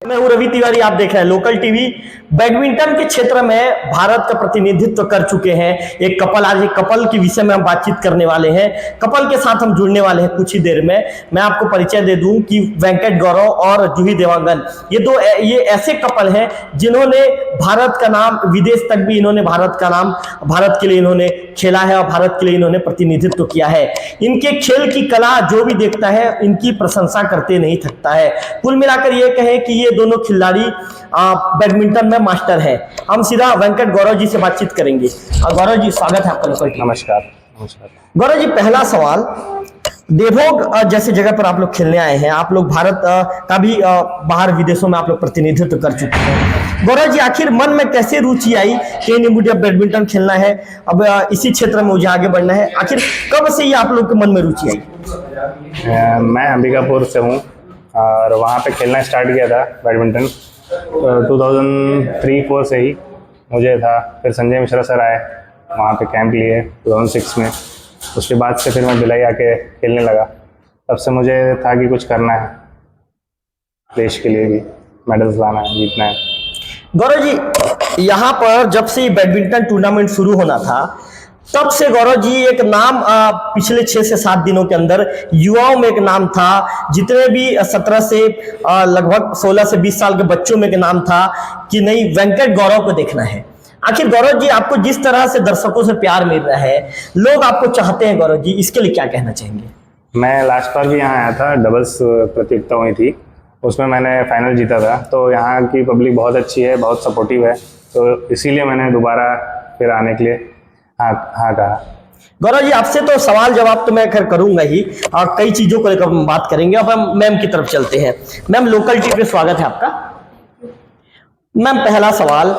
मैं हूं रवि तिवारी, आप देख रहे हैं लोकल टीवी। बैडमिंटन के क्षेत्र में भारत का प्रतिनिधित्व कर चुके हैं एक कपल। आज एक कपल के विषय में हम बातचीत करने वाले हैं। कपल के साथ हम जुड़ने वाले हैं कुछ ही देर में। मैं आपको परिचय दे दूं कि वेंकट गौरव और जूही देवांगन ये ऐसे कपल हैं जिन्होंने भारत का नाम, विदेश तक भी इन्होंने भारत का नाम, भारत के लिए इन्होंने खेला है और भारत के लिए इन्होंने प्रतिनिधित्व किया है। इनके खेल की कला जो भी देखता है इनकी प्रशंसा करते नहीं थकता है। कुल मिलाकर ये कहें कि ये दोनों खिलाड़ी बैडमिंटन में मास्टर हैं। हम सीधा वेंकट गौरव जी से बातचीत करेंगे। गौरव जी, स्वागत है आपका लोकल टीवी। नमस्कार। नमस्कार गौरव जी, पहला सवाल, देवभोग जैसे जगह पर आप लोग खेलने आए हैं, आप लोग भारत का भी बाहर विदेशों में आप लोग प्रतिनिधित्व कर चुके हैं। गौरव जी, आखिर मन में कैसे रुचि आई कि नहीं मुझे बैडमिंटन खेलना है, अब इसी क्षेत्र में मुझे आगे बढ़ना है? आखिर कब से ये आप लोग के मन में रुचि आई? मैं अंबिकापुर से हूँ और वहाँ पे खेलना स्टार्ट किया था बैडमिंटन 2003-04 से ही मुझे था। फिर संजय मिश्रा सर आए, वहाँ पे कैंप लिए 2006 में। उसके बाद से फिर मैं भिलाई आके खेलने लगा। तब से मुझे था कि कुछ करना है, देश के लिए भी मेडल्स लाना है, जीतना है। गौरव जी, यहाँ पर जब से बैडमिंटन टूर्नामेंट शुरू होना था तब से गौरव जी एक नाम पिछले 6 से 7 दिनों के अंदर युवाओं में एक नाम था। जितने भी 17 से लगभग 16 से 20 साल के बच्चों में एक नाम था कि नहीं, वेंकट गौरव को देखना है। आखिर गौरव जी, आपको जिस तरह से दर्शकों से प्यार मिल रहा है, लोग आपको चाहते हैं, गौरव जी इसके लिए क्या कहना चाहेंगे? मैं लास्ट बार भी यहाँ आया था, डबल्स प्रतियोगिता हुई थी, उसमें मैंने फाइनल जीता था। तो यहाँ की पब्लिक बहुत अच्छी है, बहुत सपोर्टिव है, तो इसीलिए मैंने दोबारा फिर आने के लिए हाँ कहा। गौरव जी, आपसे तो सवाल जवाब तो मैं खैर करूंगा ही और कई चीजों को लेकर हम बात करेंगे। अब हम मैम की तरफ चलते हैं। मैम, लोकल टीवी पे स्वागत है आपका। मैम, पहला सवाल,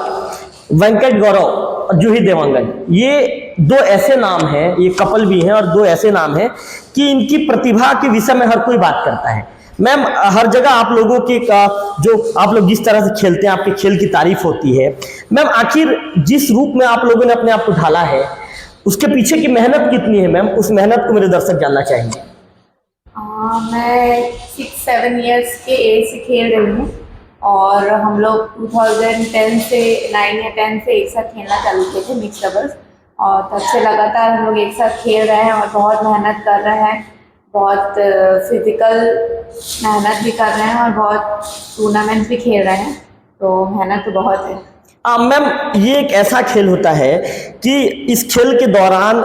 वेंकट गौरव और जूही देवांगन, ये दो ऐसे नाम हैं, ये कपल भी हैं और दो ऐसे नाम हैं कि इनकी प्रतिभा के विषय में हर कोई बात करता है। मैम, हर जगह आप लोगों के जो आप लोग जिस तरह से खेलते हैं, आपके खेल की तारीफ होती है। मैम, आखिर जिस रूप में आप लोगों ने अपने आप को ढाला है, उसके पीछे की मेहनत कितनी है मैम? उस मेहनत को मेरे दर्शक जानना चाहेंगे। मैं 6-7 इयर्स के एज से खेल रही हूँ और हम लोग 2010 से 9 या 10 से एक साथ खेलना चालू किए थे मिक्स डबल्स, और तब से लगातार हम लोग एक साथ खेल रहे हैं और बहुत मेहनत कर रहे हैं, बहुत फिजिकल मेहनत भी कर रहे हैं और बहुत टूर्नामेंट्स भी खेल रहे हैं, तो मेहनत तो बहुत है। मैम, ये एक ऐसा खेल होता है कि इस खेल के दौरान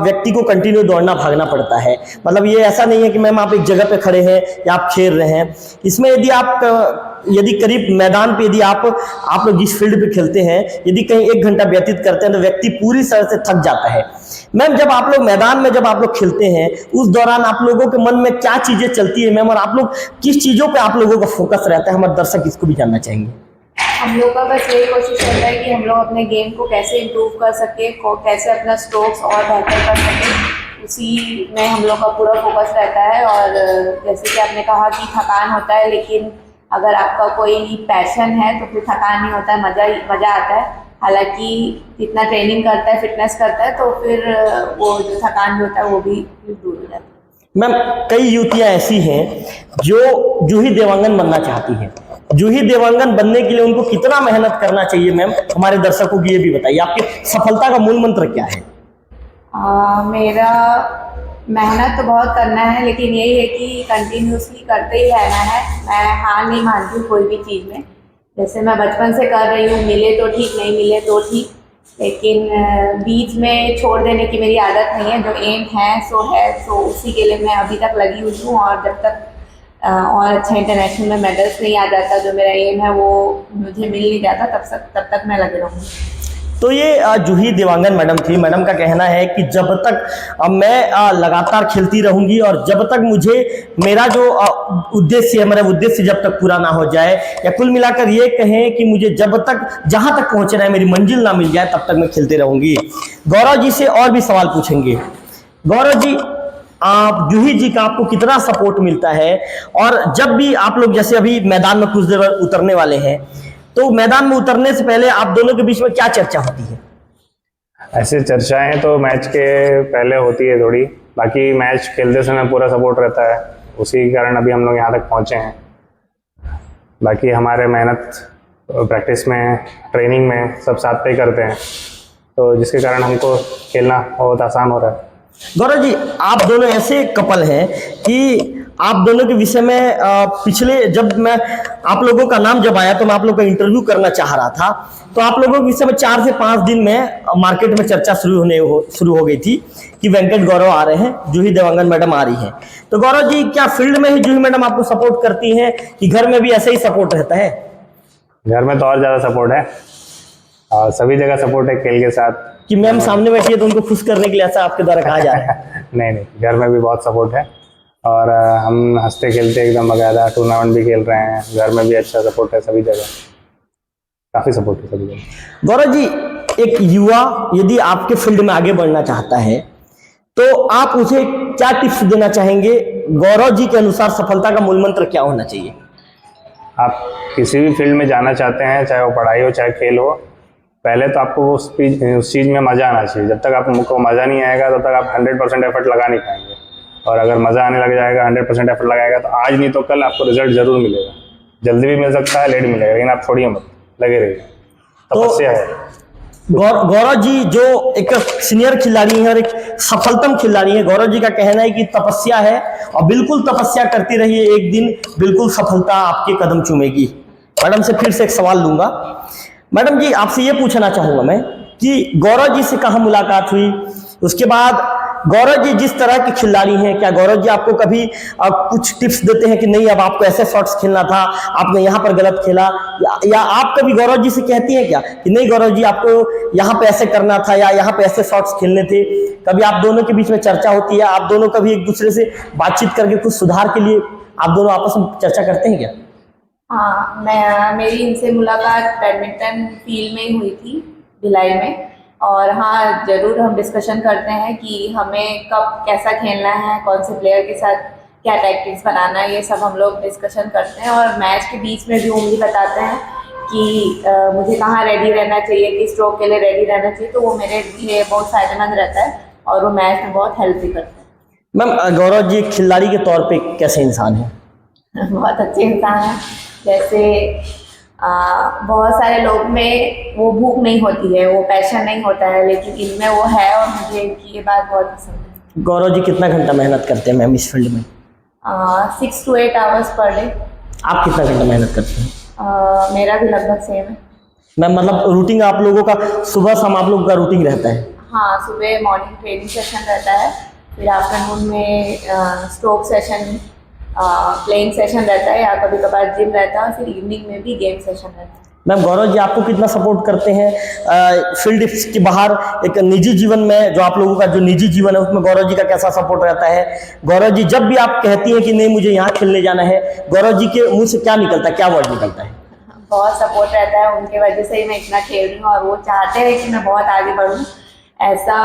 व्यक्ति को कंटिन्यू दौड़ना भागना पड़ता है। मतलब ये ऐसा नहीं है कि मैम आप एक जगह पे खड़े हैं या आप खेल रहे हैं। इसमें यदि करीब मैदान पे यदि आप लोग जिस फील्ड पे खेलते हैं, यदि कहीं 1 घंटा व्यतीत करते हैं तो व्यक्ति पूरी तरह से थक जाता है। मैम, जब आप लोग मैदान में जब आप लोग खेलते हैं, उस दौरान आप लोगों के मन में क्या चीजें चलती है मैम, और आप लोग किस चीजों पे आप लोगों का फोकस रहता है? हमारे दर्शक इसको भी जानना चाहेंगे। हम लोग का बस यही कोशिश रहता है कि हम लोग अपने गेम को कैसे इम्प्रूव कर सके, कैसे अपना स्ट्रोक्स और बेहतर कर सके, उसी में हम लोग का पूरा फोकस रहता है। और जैसे कि आपने कहा कि थकान होता है, लेकिन अगर आपका कोई पैशन है तो फिर थकान नहीं होता है, मज़ा आता है। हालांकि जितना ट्रेनिंग करता है, फिटनेस करता है, तो फिर वो जो थकान भी होता है वो भी दूर हो जाता है। मैम, कई युवतियां ऐसी हैं जो जूही देवांगन बनना चाहती हैं। जूही देवांगन बनने के लिए उनको कितना मेहनत करना चाहिए मैम? हमारे दर्शकों को ये भी बताइए, आपकी सफलता का मूल मंत्र क्या है? मेरा मेहनत तो बहुत करना है, लेकिन यही है कि कंटिन्यूसली करते ही रहना है। मैं हार नहीं मानती हूँ कोई भी चीज़ में। जैसे मैं बचपन से कर रही हूँ, मिले तो ठीक, नहीं मिले तो ठीक, लेकिन बीच में छोड़ देने की मेरी आदत नहीं है। जो एम है सो उसी के लिए मैं अभी तक लगी हुई हूँ। और जब तक और अच्छा इंटरनेशनल में मेडल्स नहीं आ जाता, जो मेरा एम है वो मुझे मिल नहीं जाता, तब तक मैं लगे रहूँगी। तो ये जूही देवांगन मैडम थी। मैडम का कहना है कि जब तक मैं लगातार खेलती रहूंगी और जब तक मुझे मेरा जो उद्देश्य है, मेरा उद्देश्य जब तक पूरा ना हो जाए, या कुल मिलाकर ये कहें कि मुझे जब तक जहां तक पहुंचना है, मेरी मंजिल ना मिल जाए, तब तक मैं खेलती रहूंगी। गौरव जी से और भी सवाल पूछेंगे। गौरव जी, आप जूही जी का आपको कितना सपोर्ट मिलता है? और जब भी आप लोग जैसे अभी मैदान में कुछ देर उतरने वाले हैं, तो मैदान में उतरने से पहले आप दोनों के बीच में क्या चर्चा होती है? ऐसे चर्चाएं तो मैच के पहले होती है थोड़ी, बाकी मैच खेलते समय पूरा सपोर्ट रहता है, उसी के कारण अभी हम लोग यहाँ तक पहुँचे हैं। बाकी हमारे मेहनत प्रैक्टिस में, ट्रेनिंग में सब साथ पे करते हैं, तो जिसके कारण हमको खेलना बहुत आसान हो रहा है। गौरव जी, आप दोनों ऐसे कपल हैं कि आप दोनों के विषय में पिछले जब मैं आप लोगों का नाम जब आया तो मैं आप लोगों का इंटरव्यू करना चाह रहा था, तो आप लोगों के विषय में 4 से 5 दिन में मार्केट में चर्चा शुरू हो गई थी कि वेंकट गौरव आ रहे हैं, जूही देवांगन मैडम आ रही हैं। तो गौरव जी, क्या फील्ड में ही जूही मैडम आपको सपोर्ट करती हैं कि घर में भी ऐसे ही सपोर्ट रहता है? घर में तो और ज़्यादा सपोर्ट है और सभी जगह सपोर्ट है, खेल के साथ। कि मैम सामने बैठी है तो उनको खुश करने के लिए ऐसा आपके द्वारा कहा जा रहा है? नहीं, घर में भी बहुत सपोर्ट है और हम हंसते खेलते एकदम बाकायदा टूर्नामेंट भी खेल रहे हैं। घर में भी अच्छा सपोर्ट है, सभी जगह काफ़ी सपोर्ट है सभी जगह। गौरव जी, एक युवा यदि आपके फील्ड में आगे बढ़ना चाहता है तो आप उसे क्या टिप्स देना चाहेंगे? गौरव जी के अनुसार सफलता का मूल मंत्र क्या होना चाहिए? आप किसी भी फील्ड में जाना चाहते हैं, चाहे वो पढ़ाई हो चाहे खेल हो, पहले तो आपको उस चीज़ में मज़ा आना चाहिए। जब तक आपको मज़ा नहीं आएगा तब तक आप 100% एफर्ट लगा नहीं पाएंगे, और अगर मज़ा आने लग जाएगा, 100% एफर्ट लगाएगा तो आज नहीं तो कल आपको रिजल्ट जरूर मिलेगा। जल्दी भी मिल सकता है, लेट मिलेगा, लेकिन आप छोड़िए मत, लगे रहिए, तपस्या है। गौरव जी जो एक सीनियर खिलाड़ी है और एक सफलतम खिलाड़ी है, गौरव जी का कहना है कि तपस्या है और बिल्कुल तपस्या करती रहिए, एक दिन बिल्कुल सफलता आपके कदम चूमेगी। मैडम से फिर से एक सवाल लूंगा। मैडम जी, आपसे ये पूछना चाहूंगा मैं कि गौरव जी से कहाँ मुलाकात हुई, उसके बाद गौरव जी जिस तरह के खिलाड़ी हैं, क्या गौरव जी आपको कभी कुछ टिप्स देते हैं कि नहीं अब आपको ऐसे शॉट्स खेलना था, आपने यहाँ पर गलत खेला, या आप कभी गौरव जी से कहती हैं क्या कि नहीं गौरव जी आपको यहाँ पे ऐसे करना था या यहाँ पे ऐसे शॉट्स खेलने थे? कभी आप दोनों के बीच में चर्चा होती है? आप दोनों कभी एक दूसरे से बातचीत करके कुछ सुधार के लिए आप दोनों आपस में चर्चा करते हैं क्या? हाँ, मेरी इनसे मुलाकात बैडमिंटन फील्ड में ही हुई थी, भिलाई में। और हाँ, ज़रूर हम डिस्कशन करते हैं कि हमें कब कैसा खेलना है, कौन से प्लेयर के साथ क्या टैक्टिक्स बनाना है, ये सब हम लोग डिस्कशन करते हैं। और मैच के बीच में भी वो मुझे बताते हैं कि मुझे कहाँ रेडी रहना चाहिए, किस स्ट्रोक के लिए रेडी रहना चाहिए, तो वो मेरे लिए बहुत फ़ायदेमंद रहता है और वो मैच में बहुत हेल्प भी करता है। मैम, गौरव जी खिलाड़ी के तौर पर कैसे इंसान है? बहुत अच्छे इंसान हैं। जैसे बहुत सारे लोग में वो भूख नहीं होती है, वो पैशन नहीं होता है, लेकिन इनमें वो है और मुझे इनकी ये बात बहुत पसंद है। गौरव जी कितना घंटा मेहनत करते हैं मैम इस फील्ड में? 6 to 8 आवर्स पर डे। आप कितना घंटा मेहनत करते हैं? मेरा भी लगभग सेम है मैम। मतलब रूटीन आप लोगों का सुबह शाम आप लोगों का रूटीन रहता है? हाँ, सुबह मॉर्निंग ट्रेनिंग सेशन रहता है, फिर आफ्टरनून में स्ट्रोक सेशन, प्लेइंग सेशन रहता है, या कभी कभार जिम रहता है, और फिर इवनिंग में भी गेम सेशन रहता है। मैम, गौरव जी आपको कितना सपोर्ट करते हैं फील्ड के बाहर, एक निजी जीवन में? जो आप लोगों का जो निजी जीवन है उसमें गौरव जी का कैसा सपोर्ट रहता है? गौरव जी जब भी आप कहती हैं कि नहीं मुझे यहाँ खेलने जाना है, गौरव जी के मुंह से क्या निकलता है, क्या वर्ड निकलता है? बहुत सपोर्ट रहता है, उनके वजह से ही मैं इतना खेल रही हूँ और वो चाहते हैं कि मैं बहुत आगे बढ़ूँ। ऐसा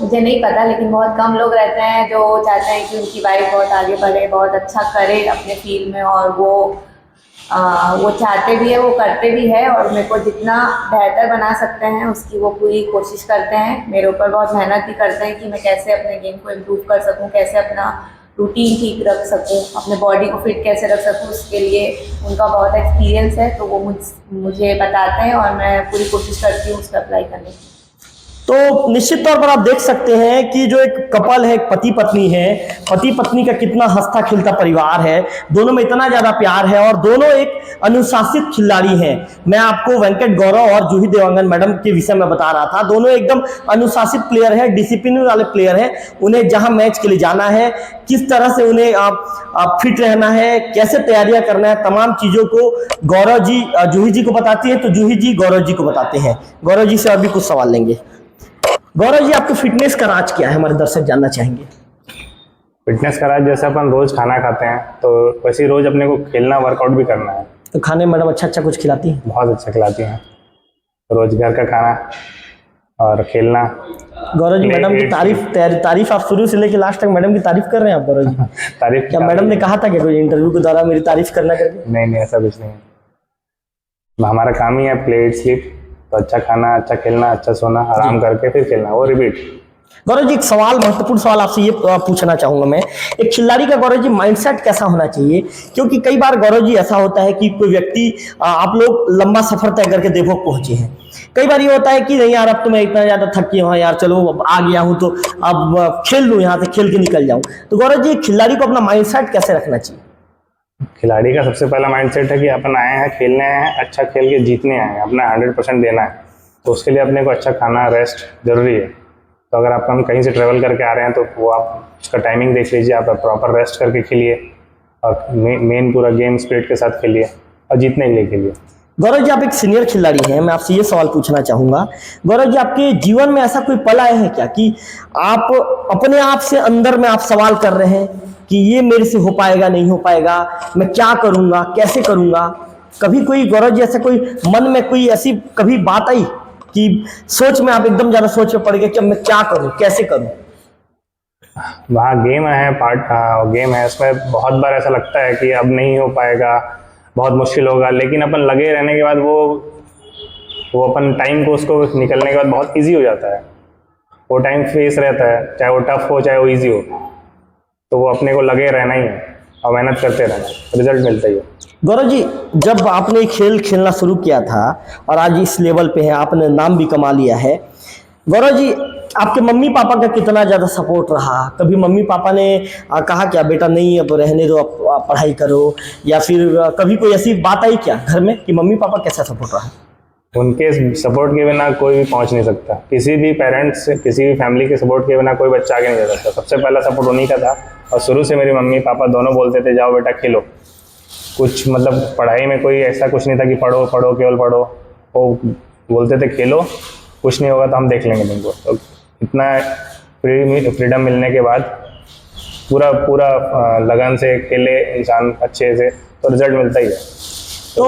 मुझे नहीं पता, लेकिन बहुत कम लोग रहते हैं जो चाहते हैं कि उनकी वाइफ बहुत आगे बढ़े, बहुत अच्छा करे अपने फील्ड में, और वो चाहते भी है, वो करते भी है, और मेरे को जितना बेहतर बना सकते हैं उसकी वो पूरी कोशिश करते हैं। मेरे ऊपर बहुत मेहनत भी करते हैं कि मैं कैसे अपने गेम को इम्प्रूव कर सकूं, कैसे अपना रूटीन ठीक रख सकूं, अपने बॉडी को फिट कैसे रख सकूं, उसके लिए उनका बहुत एक्सपीरियंस है, तो वो मुझे बताते हैं और मैं पूरी कोशिश करती हूँ उसको अप्लाई करने की। तो निश्चित तौर पर आप देख सकते हैं कि जो एक कपल है, एक पति पत्नी है, पति पत्नी का कितना हंसता खिलता परिवार है, दोनों में इतना ज्यादा प्यार है और दोनों एक अनुशासित खिलाड़ी हैं। मैं आपको वेंकट गौरव और जूही देवांगन मैडम के विषय में बता रहा था, दोनों एकदम अनुशासित प्लेयर है, डिसिप्लिन वाले प्लेयर हैं। उन्हें जहां मैच के लिए जाना है, किस तरह से उन्हें फिट रहना है, कैसे तैयारियां करना है, तमाम चीजों को गौरव जी जूही जी को बताती है, तो जूही जी गौरव जी को बताते हैं। गौरव जी से अभी कुछ सवाल लेंगे। गौरव जी आपके फिटनेस का राज क्या है, हमारे दर्शक जानना चाहेंगे। फिटनेस का राज जैसे अपन रोज खाना खाते हैं तो वैसे ही रोज अपने को खेलना, वर्कआउट भी करना है। तो खाने मैडम अच्छा अच्छा कुछ खिलाती हैं? बहुत अच्छा खिलाती हैं, रोज घर का खाना और खेलना। गौरव जी मैडम की तारीफ आप शुरू से लेकर लास्ट तक मैडम की तारीफ कर रहे हैं आप गौरव जी? तारीफ क्या मैडम ने कहा था कि कोई इंटरव्यू के दौरान मेरी तारीफ करना करके? नहीं, ऐसा कुछ नहीं है। हमारा काम ही है प्ले इट स्लीप, तो अच्छा खाना, अच्छा खेलना, अच्छा सोना, आराम करके फिर खेलना, वो रिपीट। गौरव जी एक सवाल, महत्वपूर्ण सवाल आपसे ये पूछना चाहूंगा मैं, एक खिलाड़ी का गौरव जी माइंडसेट कैसा होना चाहिए? क्योंकि कई बार गौरव जी ऐसा होता है कि कोई व्यक्ति, आप लोग लंबा सफर तय करके देखो पहुंचे हैं, कई बार ये होता है कि नहीं यार अब तो मैं इतना ज्यादा थक गया हूँ यार, चलो अब आ गया हूँ तो अब खेल लूँ, यहाँ से खेल के निकल जाऊँ। तो गौरव जी खिलाड़ी को अपना माइंडसेट कैसे रखना चाहिए? खिलाड़ी का सबसे पहला माइंडसेट है कि अपन आए हैं खेलने आए हैं, अच्छा खेल के जीतने आए हैं, अपना 100% देना है। तो उसके लिए अपने को अच्छा खाना, रेस्ट जरूरी है। तो अगर अपन कहीं से ट्रेवल करके आ रहे हैं तो वो आप उसका टाइमिंग देख लीजिए, आप प्रॉपर रेस्ट करके खेलिए और मेन पूरा गेम स्पिरिट के साथ खेलिए और जीतने के लिए खेलिए। गौरव जी आप एक सीनियर खिलाड़ी हैं, मैं आपसे ये सवाल पूछना चाहूंगा, गौरव जी आपके जीवन में ऐसा कोई पल आया है क्या कि आप अपने आप से अंदर में आप सवाल कर रहे हैं कि ये मेरे से हो पाएगा नहीं हो पाएगा, मैं क्या करूंगा, कैसे करूंगा? कभी कोई गौरव जी ऐसा कोई मन में कोई ऐसी कभी बात आई कि सोच में आप एकदम ज्यादा सोच में पड़ गए कि अब मैं क्या करूं, कैसे करूं? वहाँ गेम है, गेम है, उसमें बहुत बार ऐसा लगता है कि अब नहीं हो पाएगा, बहुत मुश्किल होगा, लेकिन अपन लगे रहने के बाद वो अपन टाइम को उसको निकलने के बाद बहुत इजी हो जाता है। वो टाइम फेस रहता है, चाहे वो टफ हो चाहे वो इजी हो, तो वो अपने को लगे रहना ही है और मेहनत करते रहना, रिजल्ट मिलता ही है। गौरव जी जब आपने खेल खेलना शुरू किया था और आज इस लेवल पे है, आपने नाम भी कमा लिया है, गौरव जी आपके मम्मी पापा का कितना ज़्यादा सपोर्ट रहा? कभी मम्मी पापा ने कहा क्या बेटा नहीं अब रहने दो, आप पढ़ाई करो, या फिर कभी कोई ऐसी बात आई क्या घर में कि मम्मी पापा कैसा सपोर्ट रहा? उनके सपोर्ट के बिना कोई भी पहुंच नहीं सकता। किसी भी पेरेंट्स, किसी भी फैमिली के सपोर्ट के बिना कोई बच्चा आगे नहीं जा सकता। सबसे पहला सपोर्ट उन्हीं का था और शुरू से मेरी मम्मी पापा दोनों बोलते थे जाओ बेटा खेलो। कुछ मतलब पढ़ाई में कोई ऐसा कुछ नहीं था कि पढ़ो पढ़ो केवल पढ़ो, वो बोलते थे खेलो, कुछ नहीं होगा तो हम देख लेंगे तुमको। तो इतना फ्रीडम मिलने के बाद पूरा लगन से खेले इंसान अच्छे से तो रिजल्ट मिलता ही है। तो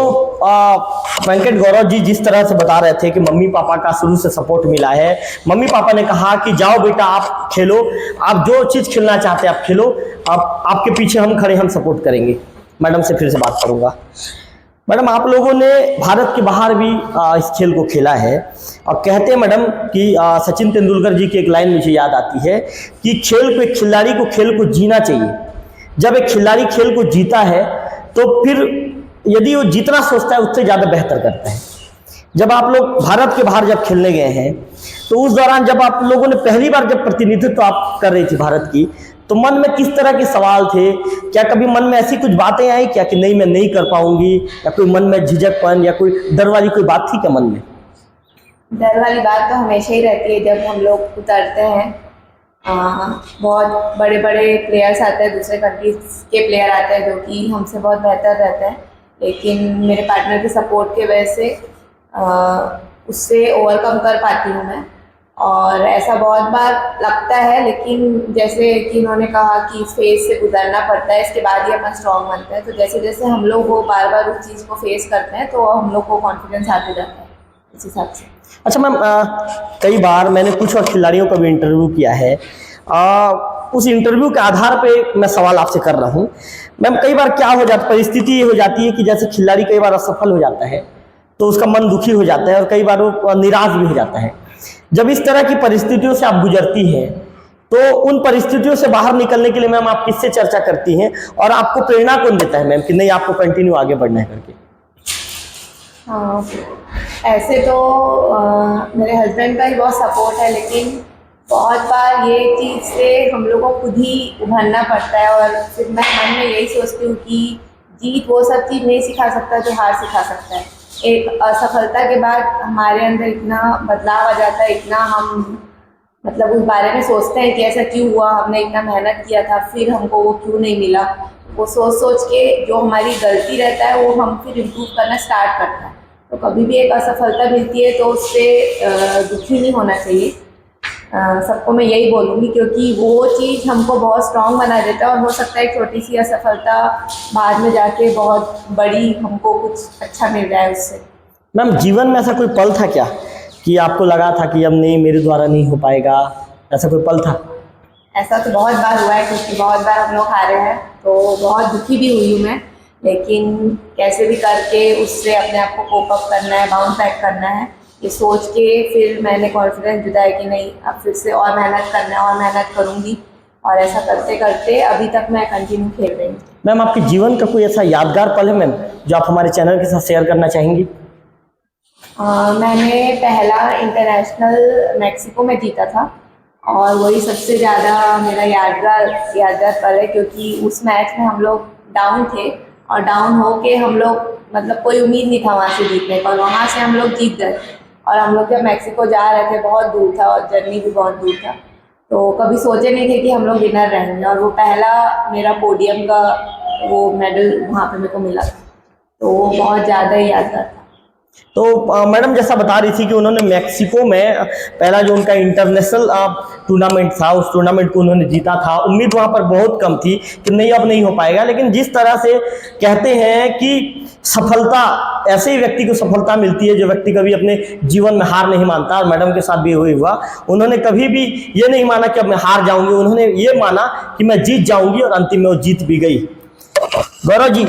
वेंकट गौरव जी जिस तरह से बता रहे थे कि मम्मी पापा का शुरू से सपोर्ट मिला है, मम्मी पापा ने कहा कि जाओ बेटा आप खेलो, आप जो चीज़ खेलना चाहते हैं आप खेलो, आपके पीछे हम खड़े, हम सपोर्ट करेंगे। मैडम से फिर से बात करूंगा। मैडम आप लोगों ने भारत के बाहर भी इस खेल को खेला है और कहते हैं मैडम कि सचिन तेंदुलकर जी की एक लाइन मुझे याद आती है कि एक खिलाड़ी को खेल को जीना चाहिए। जब एक खिलाड़ी खेल को जीता है तो फिर यदि वो जितना सोचता है उससे ज़्यादा बेहतर करता है। जब आप लोग भारत के बाहर जब खेलने गए हैं तो उस दौरान जब आप लोगों ने पहली बार जब प्रतिनिधित्व आप कर रही थी भारत की, तो मन में किस तरह के सवाल थे? क्या कभी मन में ऐसी कुछ बातें आई क्या कि नहीं मैं नहीं कर पाऊंगी, या कोई मन में झिझकपन या कोई डर वाली कोई बात थी क्या मन में? डर वाली बात तो हमेशा ही रहती है जब हम लोग उतरते हैं। बहुत बड़े बड़े प्लेयर्स आते हैं, दूसरे कंट्रीज के प्लेयर आते हैं जो कि हमसे बहुत बेहतर रहते हैं, लेकिन मेरे पार्टनर के सपोर्ट की वजह से उससे ओवरकम कर पाती हूँ मैं। और ऐसा बहुत बार लगता है, लेकिन जैसे कि इन्होंने कहा कि इस फेज से गुजरना पड़ता है, इसके बाद ही अपन स्ट्रॉन्ग बनते हैं। तो जैसे जैसे हम लोग वो बार बार उस चीज़ को फेस करते हैं तो हम लोग को कॉन्फिडेंस आते जाता है इस हिसाब से। अच्छा मैम, कई बार मैंने कुछ और खिलाड़ियों का भी इंटरव्यू किया है, उस इंटरव्यू के आधार पे मैं सवाल आपसे कर रहा हूँ। मैम कई बार क्या हो जाता, परिस्थिति ये हो जाती है कि जैसे खिलाड़ी कई बार असफल हो जाता है तो उसका मन दुखी हो जाता है और कई बार वो निराश भी हो जाता है। जब इस तरह की परिस्थितियों से आप गुजरती हैं तो उन परिस्थितियों से बाहर निकलने के लिए मैम आप किससे चर्चा करती हैं और आपको प्रेरणा कौन देता है मैम कि नहीं आपको कंटिन्यू आगे बढ़ना है करके? ऐसे तो मेरे हस्बैंड का ही बहुत सपोर्ट है, लेकिन बहुत बार ये चीज़ से हम लोग को खुद ही उभरना पड़ता है। और फिर मैं मन में यही सोचती हूँ कि जीत वो सब चीज़ नहीं सिखा सकता जो हार सिखा सकता है। एक असफलता के बाद हमारे अंदर इतना बदलाव आ जाता है, इतना हम मतलब उस बारे में सोचते हैं कि ऐसा क्यों हुआ, हमने इतना मेहनत किया था फिर हमको वो क्यों नहीं मिला। वो सोच सोच के जो हमारी गलती रहता है वो हम फिर इम्प्रूव करना स्टार्ट करता है। तो कभी भी एक असफलता मिलती है तो उससे दुखी नहीं होना चाहिए। सबको मैं यही बोलूँगी, क्योंकि वो चीज़ हमको बहुत स्ट्रॉन्ग बना देता है और हो सकता है एक छोटी सी असफलता बाद में जाके बहुत बड़ी हमको कुछ अच्छा मिल जाए उससे। मैम जीवन में ऐसा कोई पल था क्या कि आपको लगा था कि अब नहीं मेरे द्वारा नहीं हो पाएगा, ऐसा कोई पल था? ऐसा तो बहुत बार हुआ है, क्योंकि बहुत बार हम लोग हारे हैं तो बहुत दुखी भी हुई हूँ मैं, लेकिन कैसे भी करके उससे अपने आप को कोप अप करना है, बाउंस बैक करना है ये सोच के फिर मैंने कॉन्फिडेंस जुटाया कि नहीं, अब फिर से और मेहनत करना है और मेहनत करूँगी, और ऐसा करते करते अभी तक मैं कंटिन्यू खेल रही हूँ। मैम, आपके जीवन का कोई ऐसा यादगार पल है मैम जो आप हमारे चैनल के साथ शेयर करना चाहेंगी? मैंने पहला इंटरनेशनल मैक्सिको में जीता था, और वही सबसे ज़्यादा मेरा यादगार पल है, क्योंकि उस मैच में हम लोग डाउन थे, और डाउन हो के हम लोग मतलब कोई उम्मीद नहीं था वहाँ से जीतने का, और वहाँ से हम लोग जीत गए। और हम लोग जब मैक्सिको जा रहे थे, बहुत दूर था और जर्नी भी बहुत दूर था, तो कभी सोचे नहीं थे कि हम लोग विनर रहेंगे, और वो पहला मेरा पोडियम का वो मेडल वहाँ पे मेरे को मिला था, तो वो बहुत ज़्यादा ही यादगार था। तो मैडम जैसा बता रही थी कि उन्होंने मैक्सिको में पहला जो उनका इंटरनेशनल टूर्नामेंट था, उस टूर्नामेंट को उन्होंने जीता था। उम्मीद वहाँ पर बहुत कम थी कि नहीं, अब नहीं हो पाएगा, लेकिन जिस तरह से कहते हैं कि सफलता, ऐसे ही व्यक्ति को सफलता मिलती है जो व्यक्ति कभी अपने जीवन में हार नहीं मानता, और मैडम के साथ भी वही हुआ। उन्होंने कभी भी ये नहीं माना कि अब मैं हार जाऊंगी, उन्होंने ये माना कि मैं जीत जाऊंगी, और अंतिम में वो जीत भी गई। गौरव जी,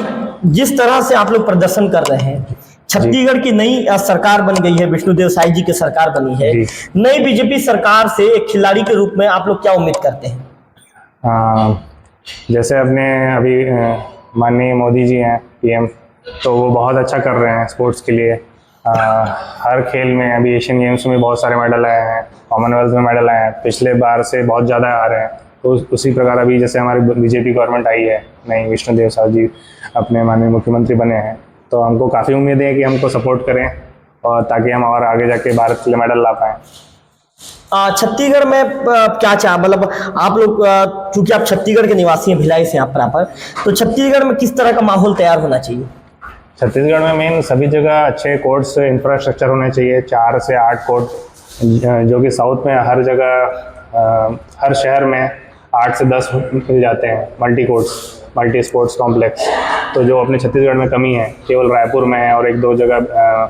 जिस तरह से आप लोग प्रदर्शन कर रहे हैं, छत्तीसगढ़ की नई सरकार बन गई है, विष्णुदेव साई जी की सरकार बनी है, नई बीजेपी सरकार से एक खिलाड़ी के रूप में आप लोग क्या उम्मीद करते हैं? जैसे अपने अभी माननीय मोदी जी हैं पीएम, तो वो बहुत अच्छा कर रहे हैं स्पोर्ट्स के लिए। हर खेल में अभी एशियन गेम्स में बहुत सारे मेडल आए हैं, कॉमनवेल्थ में मेडल आए हैं, पिछले बार से बहुत ज़्यादा आ रहे हैं। तो उसी प्रकार अभी जैसे हमारी बीजेपी गवर्नमेंट आई है नई, विष्णुदेव साई जी अपने माननीय मुख्यमंत्री बने हैं, तो हमको काफ़ी उम्मीद है कि हमको सपोर्ट करें, और ताकि हम और आगे जाके भारत के लिए मेडल ला पाएँ। छत्तीसगढ़ में क्या चाह, मतलब आप लोग चूंकि आप छत्तीसगढ़ के निवासी हैं, भिलाई से आप प्रॉपर, तो छत्तीसगढ़ में किस तरह का माहौल तैयार होना चाहिए? छत्तीसगढ़ में मेन सभी जगह अच्छे कोर्ट्स, इंफ्रास्ट्रक्चर होने चाहिए। 4 से 8 कोर्ट, जो कि साउथ में हर जगह हर शहर में 8 से 10 मिल जाते हैं multi courts, multi sports complex. तो जो अपने छत्तीसगढ़ में कमी है, केवल रायपुर में है, और 1-2 जगह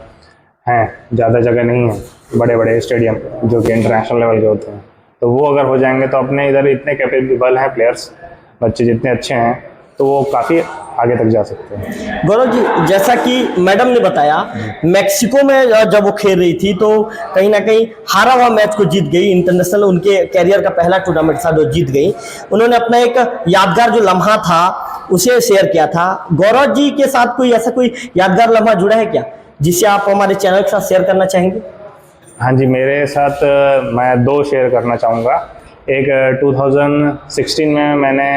हैं, ज़्यादा जगह नहीं है बड़े बड़े स्टेडियम जो कि इंटरनेशनल लेवल के होते हैं। तो वो अगर हो जाएंगे तो अपने इधर इतने कैपेबल हैं प्लेयर्स, बच्चे जितने अच्छे हैं, तो वो काफ़ी आगे तक जा सकते हैं। गौरव जी, जैसा कि मैडम ने बताया, मैक्सिको में जब वो खेल रही थी तो कहीं ना कहीं हारा हुआ मैच को जीत गई। इंटरनेशनल उनके कैरियर का पहला टूर्नामेंट था जो जीत गई। उन्होंने अपना एक यादगार जो लम्हा था उसे शेयर किया था। गौरव जी के साथ कोई ऐसा कोई यादगार लम्हा जुड़ा है क्या, जिसे आप हमारे चैनल के साथ शेयर करना चाहेंगे? हाँ जी, मेरे साथ मैं 2 शेयर करना चाहूँगा। एक 2016 में मैंने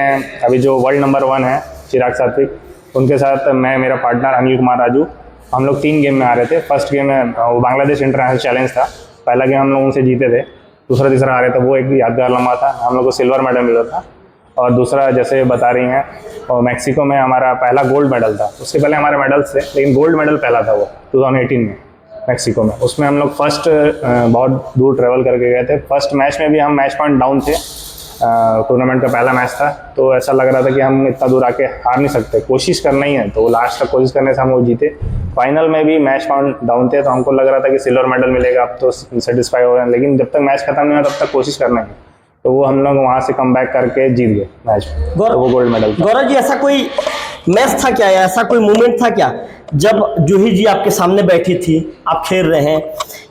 अभी जो वर्ल्ड नंबर 1 है चिराग सात्विक, उनके साथ मैं, मेरा पार्टनर अनिल कुमार राजू, हम लोग 3 गेम में आ रहे थे। फर्स्ट गेम में वो बांग्लादेश इंटरनेशनल चैलेंज था, पहला गेम हम लोग उनसे जीते थे, दूसरा तीसरा आ रहे थे। वो एक यादगार लम्हा था, हम लोग को सिल्वर मेडल मिला था। और दूसरा जैसे बता रही हैं, और मैक्सिको में हमारा पहला गोल्ड मेडल था। उसके पहले हमारे मेडल्स थे, लेकिन गोल्ड मेडल पहला था वो 2018 में मैक्सिको में। उसमें हम लोग फर्स्ट बहुत दूर ट्रेवल करके गए थे। फर्स्ट मैच में भी हम मैच पॉइंट डाउन थे, टूर्नामेंट का पहला मैच था, तो ऐसा लग रहा था कि हम इतना दूर आके हार नहीं सकते, कोशिश करना ही है। तो लास्ट तक कोशिश करने से हम वो जीते। फाइनल में भी मैच पॉइंट डाउन थे, तो हमको लग रहा था कि सिल्वर मेडल मिलेगा, अब तो सेटिस्फाई हो गए, लेकिन जब तक मैच खत्म नहीं हुआ तब तक कोशिश करना है। तो वो हम लोग वहाँ से कम बैक करके जीत गए मैच, तो वो गोल्ड मेडल। गौरव जी, ऐसा कोई मैच था क्या, या ऐसा कोई मोमेंट था क्या जब जूही जी आपके सामने बैठी थी, आप खेल रहे हैं,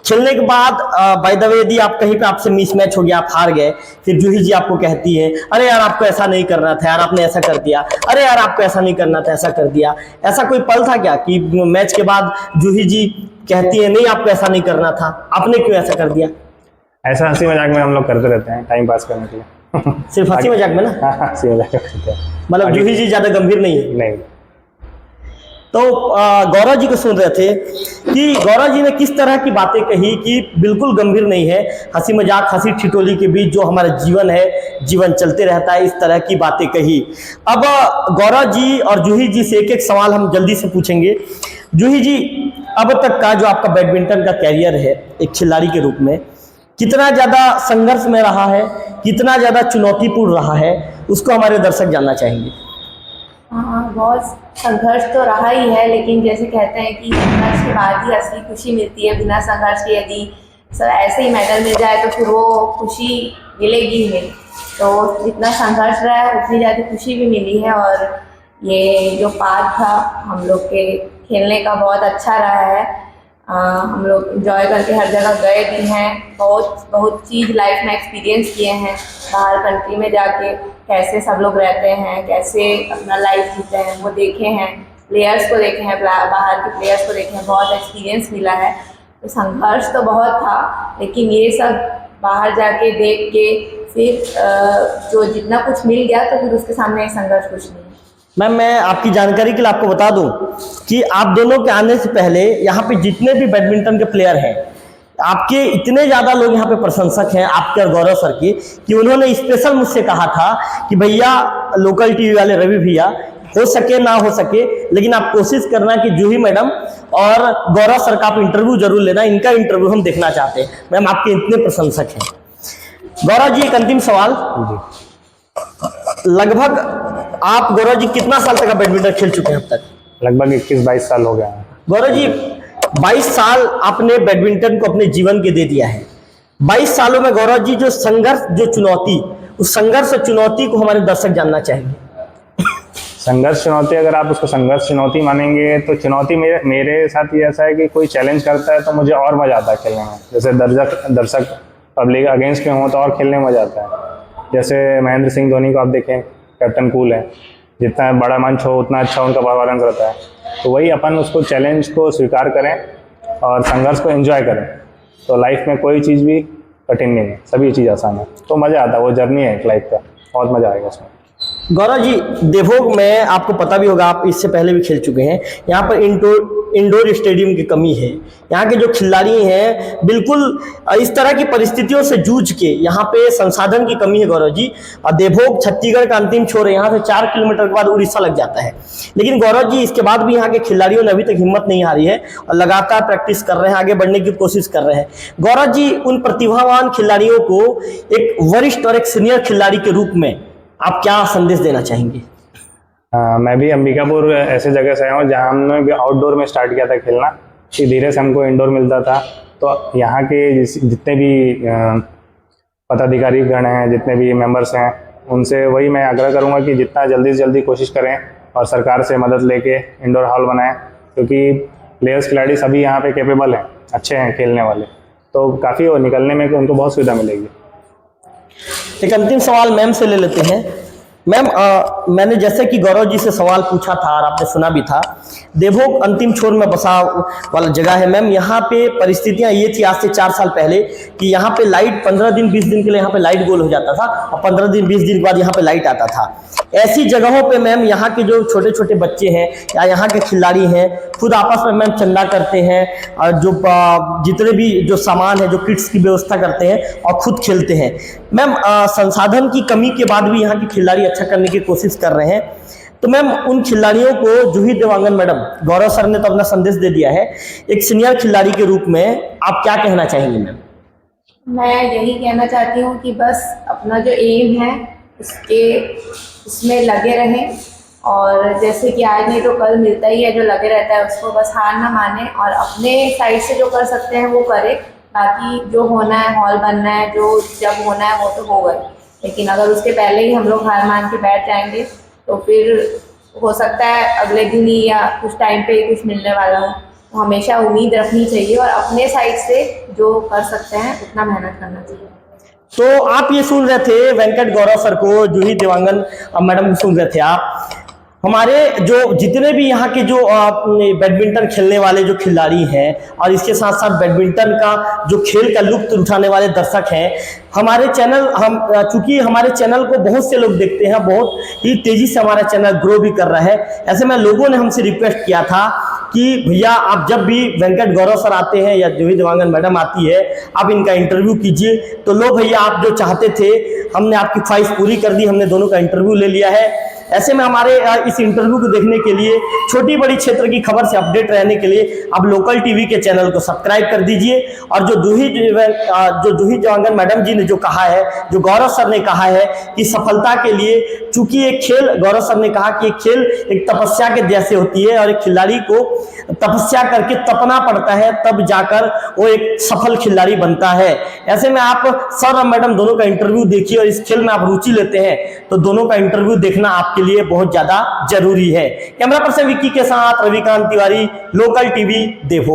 खेलने के बाद बाय द वे यदि आप कहीं पे आपसे मिस मैच हो गया, आप हार गए, फिर जूही जी आपको कहती है, अरे यार आपको ऐसा नहीं करना था यार, आपने ऐसा कर दिया, अरे यार आपको ऐसा नहीं करना था, ऐसा कर दिया। ऐसा कोई पल था क्या कि मैच के बाद जूही जी कहती है नहीं आपको ऐसा नहीं करना था, आपने क्यों ऐसा कर दिया? ऐसा हंसी मजाक में हम लोग करते रहते हैं टाइम पास करने के लिए। सिर्फ हंसी मजाक में ना? हाँ, हंसी मजाक करते हैं, मतलब जूही जी ज्यादा गंभीर नहीं है? नहीं। तो गौरव जी को सुन रहे थे कि गौरव जी ने किस तरह की बातें कही कि बिल्कुल गंभीर नहीं है, हंसी मजाक, हंसी ठिठोली के बीच जो हमारा जीवन है, जीवन चलते रहता है, इस तरह की बातें कही। अब गौरव जी और जूही जी से एक एक सवाल हम जल्दी से पूछेंगे। जूही जी, अब तक का जो आपका बैडमिंटन का कैरियर है एक खिलाड़ी के रूप में, कितना ज़्यादा संघर्ष में रहा है, कितना ज़्यादा चुनौतीपूर्ण रहा है, उसको हमारे दर्शक जानना चाहेंगे। हाँ, बहुत संघर्ष तो रहा ही है, लेकिन जैसे कहते हैं कि संघर्ष के बाद ही असली खुशी मिलती है। बिना संघर्ष के यदि ऐसे ही मेडल मिल जाए तो फिर वो खुशी मिलेगी नहीं। तो जितना संघर्ष रहा है उतनी ज़्यादा खुशी भी मिली है, और ये जो पार्ट था हम लोग के खेलने का बहुत अच्छा रहा है। हम लोग इंजॉय करके हर जगह गए भी हैं, बहुत बहुत चीज़ लाइफ में एक्सपीरियंस किए हैं। बाहर कंट्री में जाके कैसे सब लोग रहते हैं, कैसे अपना लाइफ जीते हैं वो देखे हैं, प्लेयर्स को देखे हैं, बाहर के प्लेयर्स को देखे हैं, बहुत एक्सपीरियंस मिला है। तो संघर्ष तो बहुत था, लेकिन ये सब बाहर जाके देख के फिर जो जितना कुछ मिल गया तो फिर उसके सामने संघर्ष कुछ नहीं है। मैम, मैं आपकी जानकारी के लिए आपको बता दूं कि आप दोनों के आने से पहले यहाँ पे जितने भी बैडमिंटन के प्लेयर हैं, आपके इतने ज़्यादा लोग यहाँ पे प्रशंसक हैं आपके और गौरव सर के, कि उन्होंने स्पेशल मुझसे कहा था कि भैया लोकल टीवी वाले रवि भैया, हो सके ना हो सके लेकिन आप कोशिश करना कि जूही मैडम और गौरव सर का आप इंटरव्यू जरूर लेना, इनका इंटरव्यू हम देखना चाहते हैं। मैम, आपके इतने प्रशंसक हैं। गौरव जी, एक अंतिम सवाल। लगभग आप गौरव जी कितना साल तक बैडमिंटन खेल चुके हैं अब तक? लगभग 21-22 साल हो गया है। गौरव जी, 22 साल आपने बैडमिंटन को अपने जीवन के दे दिया है। 22 सालों में गौरव जी जो संघर्ष, जो चुनौती, उस संघर्ष और चुनौती को हमारे दर्शक जानना चाहेंगे। संघर्ष चुनौती, अगर आप उसको संघर्ष चुनौती मानेंगे तो चुनौती मेरे साथ ये ऐसा है कि कोई चैलेंज करता है तो मुझे और मज़ा आता है खेलने में। जैसे दर्शक पब्लिक अगेंस्ट में हो तो और खेलने में मज़ा आता है। जैसे महेंद्र सिंह धोनी को आप देखें, कैप्टन कूल है, जितना बड़ा मंच हो उतना अच्छा उनका परफॉर्मेंस रहता है। तो वही अपन उसको चैलेंज को स्वीकार करें और संघर्ष को एंजॉय करें, तो लाइफ में कोई चीज़ भी कठिन नहीं है, सभी चीज़ आसान है। तो मज़ा आता है, वो जर्नी है एक लाइफ का, बहुत मज़ा आएगा उसमें। गौरव जी, देवभोग में आपको पता भी होगा, आप इससे पहले भी खेल चुके हैं, यहाँ पर इंडोर स्टेडियम की कमी है। यहाँ के जो खिलाड़ी हैं बिल्कुल इस तरह की परिस्थितियों से जूझ के, यहाँ पे संसाधन की कमी है गौरव जी। और देवभोग छत्तीसगढ़ का अंतिम छोर है, यहाँ से 4 किलोमीटर के बाद उड़ीसा लग जाता है। लेकिन गौरव जी, इसके बाद भी यहाँ के खिलाड़ियों ने अभी तक हिम्मत नहीं हारी है और लगातार प्रैक्टिस कर रहे हैं, आगे बढ़ने की कोशिश कर रहे हैं। गौरव जी, उन प्रतिभावान खिलाड़ियों को एक वरिष्ठ और एक सीनियर खिलाड़ी के रूप में आप क्या संदेश देना चाहेंगे? मैं भी अंबिकापुर ऐसे जगह से आया हूँ जहाँ हमने भी आउटडोर में स्टार्ट किया था खेलना, फिर धीरे से हमको इंडोर मिलता था। तो यहाँ के जितने भी पदाधिकारी गण हैं, जितने भी मेंबर्स हैं, उनसे वही मैं आग्रह करूँगा कि जितना जल्दी से जल्दी कोशिश करें और सरकार से मदद लेके इंडोर हॉल बनाएं, क्योंकि प्लेयर्स खिलाड़ी सभी यहाँ पे कैपेबल हैं, अच्छे हैं खेलने वाले, तो काफ़ी और निकलने में उनको बहुत सुविधा मिलेगी। एक अंतिम सवाल मैम से ले लेते हैं। मैम, मैंने जैसे कि गौरव जी से सवाल पूछा था और आपने सुना भी था, देवभोग अंतिम छोर में बसा वाला जगह है। मैम, यहाँ पे परिस्थितियाँ ये थी आज से 4 साल पहले कि यहाँ पे लाइट 15 दिन 20 दिन के लिए यहाँ पे लाइट गोल हो जाता था और 15 दिन 20 दिन के बाद यहाँ पे लाइट आता था। ऐसी जगहों पे मैम यहाँ के जो छोटे छोटे बच्चे हैं या यहाँ के खिलाड़ी हैं खुद आपस में मैम चंदा करते हैं और जो जितने भी जो सामान है, जो किट्स की व्यवस्था करते हैं और खुद खेलते हैं। मैम, संसाधन की कमी के बाद भी यहाँ के खिलाड़ी अच्छा करने की कोशिश कर रहे हैं। तो मैम, उन खिलाड़ियों को जूही देवांगन मैडम, गौरव सर ने तो अपना संदेश दे दिया है, एक सीनियर खिलाड़ी के रूप में आप क्या कहना चाहेंगे मैम? मैं यही कहना चाहती हूँ कि बस अपना जो एम है उसमें लगे रहें, और जैसे कि आज नहीं तो कल मिलता ही है, जो लगे रहता है उसको बस हार ना माने और अपने साइड से जो कर सकते हैं वो करें। बाकी जो होना है, हॉल बनना है, जो जब होना है वो तो होगा, लेकिन अगर उसके पहले ही हम लोग हार मान के बैठ जाएंगे तो फिर हो सकता है अगले दिन ही या कुछ टाइम पे ही कुछ मिलने वाला हो। तो हमेशा उम्मीद रखनी चाहिए और अपने साइड से जो कर सकते हैं उतना मेहनत करना चाहिए। तो आप ये सुन रहे थे वेंकट गौरव सर को, जूही देवांगन मैडम को सुन रहे थे आप। हमारे जो जितने भी यहाँ के जो बैडमिंटन खेलने वाले जो खिलाड़ी हैं और इसके साथ साथ बैडमिंटन का जो खेल का लुत्फ उठाने वाले दर्शक हैं, हमारे चैनल चूंकि हमारे चैनल को बहुत से लोग देखते हैं, बहुत ही तेज़ी से हमारा चैनल ग्रो भी कर रहा है। ऐसे में लोगों ने हमसे रिक्वेस्ट किया था कि भैया आप जब भी वेंकट गौरव सर आते हैं या जूही देवांगन मैडम आती है, आप इनका इंटरव्यू कीजिए। तो लो भैया, आप जो चाहते थे हमने आपकी ख्वाहिश पूरी कर दी, हमने दोनों का इंटरव्यू ले लिया है। ऐसे में हमारे इस इंटरव्यू को देखने के लिए, छोटी बड़ी क्षेत्र की खबर से अपडेट रहने के लिए आप लोकल टीवी के चैनल को सब्सक्राइब कर दीजिए। और जो जूही देवांगन मैडम जी ने जो कहा है, जो गौरव सर ने कहा है कि सफलता के लिए, चूंकि एक खेल, गौरव सर ने कहा कि एक खेल एक तपस्या के जैसे होती है और एक खिलाड़ी को तपस्या करके तपना पड़ता है, तब जाकर वो एक सफल खिलाड़ी बनता है। ऐसे में आप सर और मैडम दोनों का इंटरव्यू देखिए और इस खेल में आप रुचि लेते हैं तो दोनों का इंटरव्यू देखना आपके लिए बहुत ज्यादा जरूरी है। कैमरा पर्सन विक्की के साथ रविकांत तिवारी, लोकल टीवी, देवभोग।